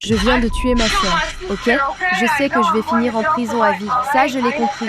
Je viens de tuer ma sœur, ok? Je sais que je vais finir en prison à vie, ça je l'ai compris.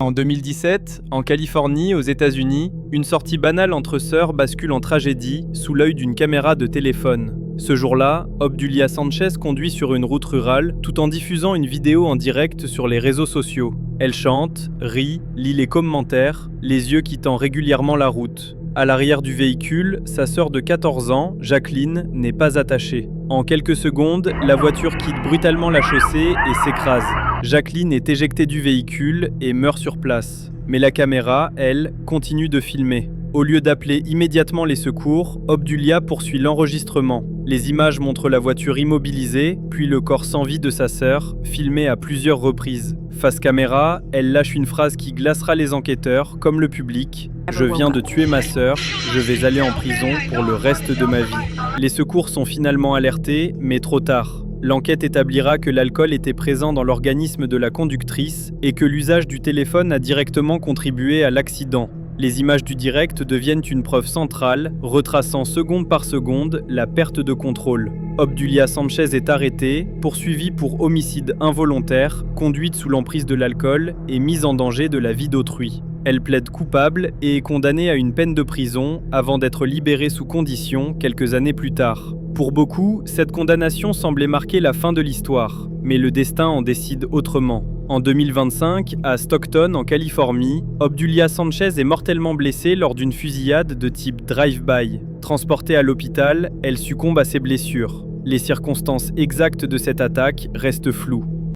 En 2017, en Californie, aux États-Unis, une sortie banale entre sœurs bascule en tragédie sous l'œil d'une caméra de téléphone. Ce jour-là, Obdulia Sanchez conduit sur une route rurale tout en diffusant une vidéo en direct sur les réseaux sociaux. Elle chante, rit, lit les commentaires, les yeux quittant régulièrement la route. À l'arrière du véhicule, sa sœur de 14 ans, Jacqueline, n'est pas attachée. En quelques secondes, la voiture quitte brutalement la chaussée et s'écrase. Jacqueline est éjectée du véhicule et meurt sur place. Mais la caméra, elle, continue de filmer. Au lieu d'appeler immédiatement les secours, Obdulia poursuit l'enregistrement. Les images montrent la voiture immobilisée, puis le corps sans vie de sa sœur, filmé à plusieurs reprises. Face caméra, elle lâche une phrase qui glacera les enquêteurs, comme le public. « Je viens de tuer ma sœur, je vais aller en prison pour le reste de ma vie. » Les secours sont finalement alertés, mais trop tard. L'enquête établira que l'alcool était présent dans l'organisme de la conductrice et que l'usage du téléphone a directement contribué à l'accident. Les images du direct deviennent une preuve centrale, retraçant seconde par seconde la perte de contrôle. Obdulia Sanchez est arrêtée, poursuivie pour homicide involontaire, conduite sous l'emprise de l'alcool et mise en danger de la vie d'autrui. Elle plaide coupable et est condamnée à une peine de prison avant d'être libérée sous condition quelques années plus tard. Pour beaucoup, cette condamnation semblait marquer la fin de l'histoire, mais le destin en décide autrement. En 2025, à Stockton, en Californie, Obdulia Sanchez est mortellement blessée lors d'une fusillade de type drive-by. Transportée à l'hôpital, elle succombe à ses blessures. Les circonstances exactes de cette attaque restent floues.